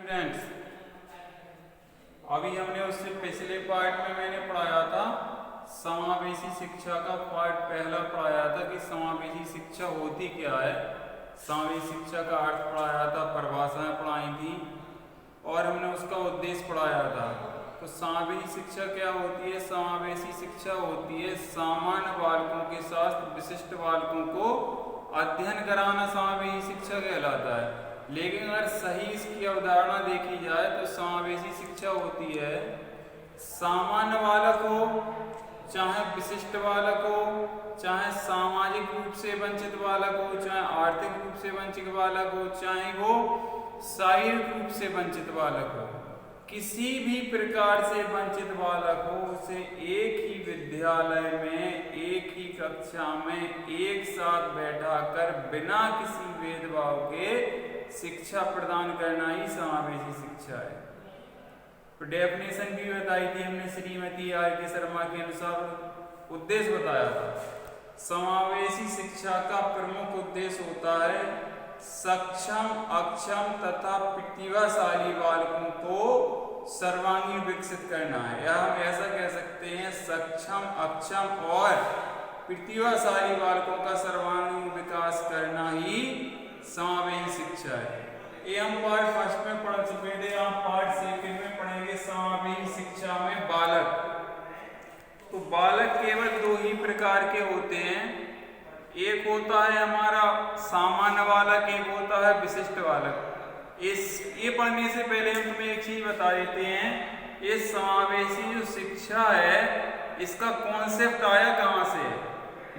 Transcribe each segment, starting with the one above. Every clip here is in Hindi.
स्टूडेंट्स, अभी हमने उससे पिछले पार्ट में मैंने पढ़ाया था समावेशी शिक्षा का पार्ट पहला पढ़ाया था कि समावेशी शिक्षा होती क्या है। समावेशी शिक्षा का अर्थ पढ़ाया था, परिभाषाएं पढ़ाई थी और हमने उसका उद्देश्य पढ़ाया था। तो समावेशी शिक्षा क्या होती है? समावेशी शिक्षा होती है सामान्य बालकों के साथ विशिष्ट बालकों को अध्ययन कराना समावेशी शिक्षा कहलाता है। लेकिन अगर सही इसकी अवधारणा देखी जाए तो समावेशी शिक्षा होती है सामान्य बालक हो, चाहे विशिष्ट बालक हो, चाहे सामाजिक रूप से वंचित बालक हो, चाहे आर्थिक रूप से वंचित बालक हो, चाहे वो शारीरिक रूप से वंचित बालक हो, किसी भी प्रकार से वंचित बालक हो, उसे एक ही विद्यालय में एक ही कक्षा में एक साथ बैठाकर बिना किसी भेदभाव के शिक्षा प्रदान करना ही समावेशी शिक्षा है। तो डेफिनेशन भी बताई थी हमने श्रीमती आर के शर्मा के अनुसार। उद्देश्य बताया था समावेशी शिक्षा का प्रमुख उद्देश्य होता है सक्षम, अक्षम तथा प्रतिभाशाली बालकों को सर्वांगीण विकसित करना है। या हम ऐसा कह सकते हैं सक्षम, अक्षम और प्रतिभाशाली बालकों का सर्वांगीण विकास करना ही समावेशी शिक्षा है। ये हम पार्ट फर्स्ट में पढ़ चुके थे, आप पार्ट सेकंड में पढ़ेंगे समावेशी शिक्षा में बालक। तो बालक केवल दो ही प्रकार के होते हैं, एक होता है हमारा सामान्य बालक, एक होता है विशिष्ट बालक। ये पढ़ने से पहले हम तुम्हें एक चीज बता देते हैं, ये समावेशी जो शिक्षा है इसका कॉन्सेप्ट आया कहाँ से।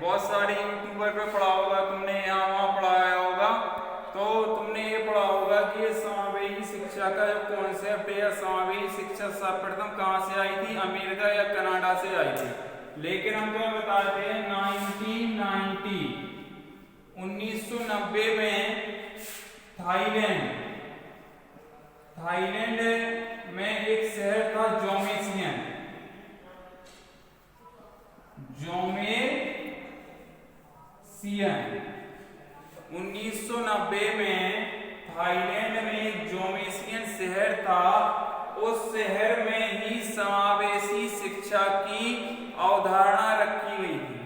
बहुत सारे यूट्यूबर पे पढ़ा होगा तुमने, यहाँ वहाँ पढ़ाया होगा, तो तुमने ये पढ़ा होगा कि समावेशी शिक्षा का जो कॉन्सेप्ट है या समावेशी शिक्षा सर्वप्रथम कहाँ से आई थी, अमेरिका या कनाडा से आई थी। लेकिन हम तुम्हें बताते हैं 1990 में थाईलैंड में एक शहर था जोमेसियन। 1990 में थाईलैंड में जोमेसियन शहर था। उस शहर में ही समावेशी शिक्षा की अवधारणा रखी गई थी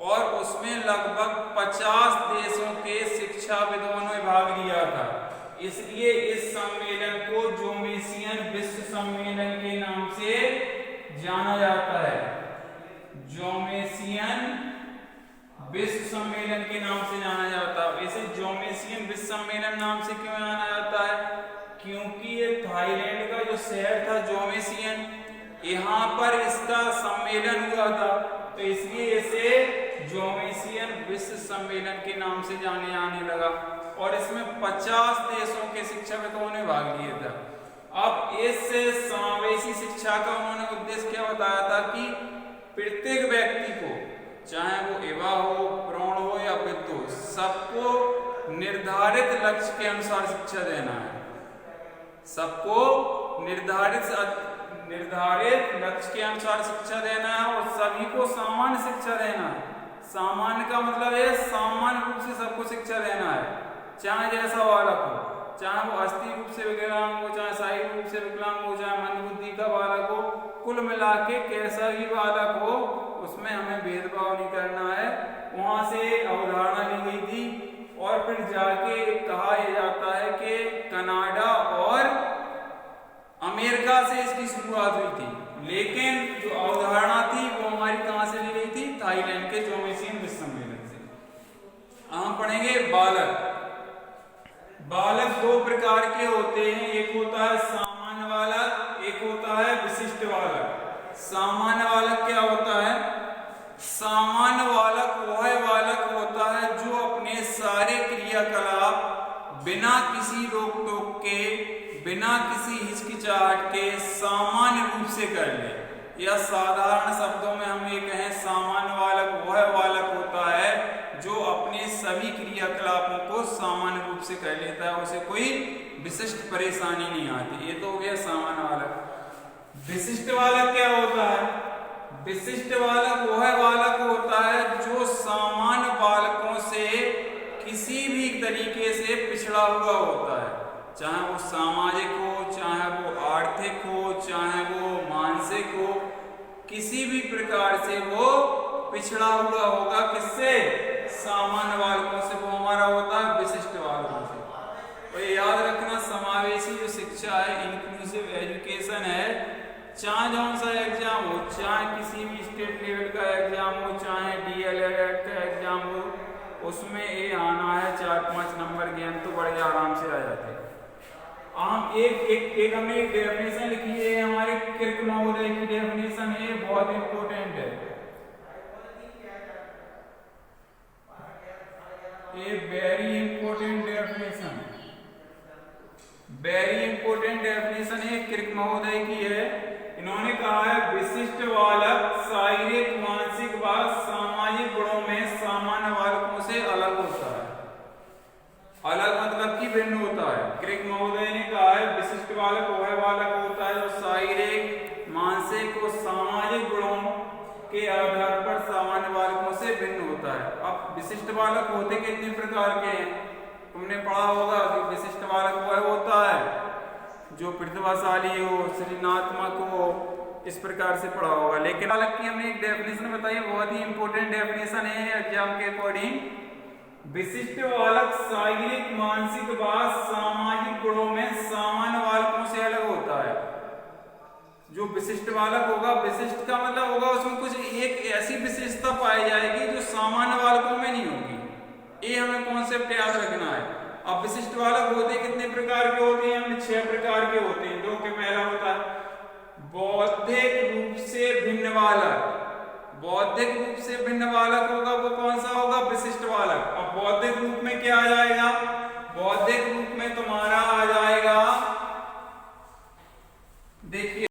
और उसमें लगभग 50 देशों के शिक्षाविदों ने भाग लिया था। इसलिए इस सम्मेलन को जोमेसियन विश्व सम्मेलन के नाम से जाना जाता है। जोमेसियन विश्व सम्मेलन के नाम से जाना जाता है। इसे जोमेसियन विश्व सम्मेलन नाम से क्यों जाना जाता है? क्योंकि ये थाईलैंड का जो शहर था जोमेसियन, यहाँ पर इसका सम्मेलन हुआ था, तो इसलिए इसे जोमेसियन विश्व सम्मेलन के नाम से जाने आने लगा और इसमें 50 देशों के शिक्षाविदों ने भाग लिया था। अब इस समावेशी शिक्षा का उन्होंने उद्देश्य क्या बताया था कि प्रत्येक व्यक्ति को, चाहे वो युवा हो, प्रौढ़ हो या वृद्ध हो, सबको निर्धारित लक्ष्य के अनुसार शिक्षा देना है। सबको निर्धारित लक्ष्य के अनुसार शिक्षा देना है और सभी को सामान्य शिक्षा देना है। सामान्य का मतलब है सामान्य रूप से सबको शिक्षा देना है, चाहे जैसा बालक हो, चाहे वो अस्थि रूप से विकलांग हो, चाहे शारीरिक रूप से विकलांग हो, चाहे मंदबुद्धि का बालक हो, कुल मिला के कैसा भी बालक हो उसमें हमें भेदभाव नहीं करना है। वहां से अवधारणा ली गई थी और फिर जाके कहा यह जाता है कि कनाडा और अमेरिका से इसकी शुरुआत हुई थी, लेकिन जो अवधारणा थी वो हमारी कहां से ली गई थी? थाईलैंड के जोमेसियन विश्व सम्मेलन से। हम पढ़ेंगे बालक। बालक दो प्रकार के होते हैं, एक होता है सामान्य बालक, एक होता है विशिष्ट बालक। सामान्य बालक क्या होता है? सामान्य बालक वह बालक होता है जो अपने सारे क्रियाकलाप बिना किसी रोक टोक के, बिना किसी हिचकिचाहट के सामान्य रूप से कर ले। या साधारण शब्दों में हम ये कहें, सामान्य बालक वह बालक होता है जो अपने सभी क्रियाकलापों को सामान्य रूप से कर लेता है, उसे कोई विशिष्ट परेशानी नहीं आती। ये तो हो गया सामान्य बालक। विशिष्ट बालक क्या होता है? विशिष्ट बालक वह बालक होता है जो सामान्य बालकों से किसी भी तरीके से पिछड़ा हुआ होता है, चाहे वो सामाजिक हो, आर्थिक हो चाहे वो मानसिक हो, किसी भी प्रकार से वो पिछड़ा हुआ होगा। किससे? सामान्य बालकों से। वो हमारा होता है विशिष्ट बालकों से। तो ये याद रखना, समावेशी जो शिक्षा है, इंक्लूसिव एजुकेशन है, चाहे जौन सा एग्जाम हो, चाहे किसी भी स्टेट लेवल का एग्जाम हो, चाहे DLED का एग्जाम हो, उसमें ये आना है 4-5 नंबर गेम तो बड़े आराम से आ जाते हैं। हम एक हमने एक डेफिनेशन लिखी है, हमारे किर्क महोदय की डेफिनेशन है, बहुत इंपॉर्टेंट है। ये very important definition, very important definition है, किर्क महोदय की है। इन्होंने कहा है विशिष्ट बालक शारीरिक, मानसिक व सामाजिक गुणों में सामान्य बालकों से अलग होता है। अलग मतलब कि भिन्न होता है। किर्क महोदय ने कहा है विशिष्ट बालक वह बालक होता है जो शारीरिक, मानसिक और सामाजिक गुणों के आधार पर सामान्य बालकों से भिन्न होता है। अब विशिष्ट बालक होते कितने प्रकार के हैं? तुमने पढ़ा होगा कि विशिष्ट बालक वह होता है जो प्रतिभाशाली हो, सृजनात्मक हो, इस प्रकार से पढ़ा होगा। लेकिन बालक की हमने एक डेफिनेशन बताई, बहुत ही इंपॉर्टेंट डेफिनेशन है एग्जाम के अकॉर्डिंग। विशिष्ट बालक शारीरिक, मानसिक व सामाजिक गुणों में सामान्य बालकों से अलग होता है। जो विशिष्ट बालक होगा, विशिष्ट का मतलब होगा उसमें कुछ एक ऐसी विशेषता पाई जाएगी जो सामान्य बालकों में नहीं होगी। ये हमें कॉन्सेप्ट याद रखना है। अब विशिष्ट बालक होते कितने प्रकार के होते हैं? हमने 6 प्रकार के होते हैं। जो कि पहला होता है बौद्धिक रूप से भिन्न बालक। बौद्धिक रूप से भिन्न बालक होगा वो कौन सा होगा? विशिष्ट बालक। अब बौद्धिक रूप में क्या आ जाएगा? बौद्धिक रूप में तुम्हारा आ जाएगा, देखिए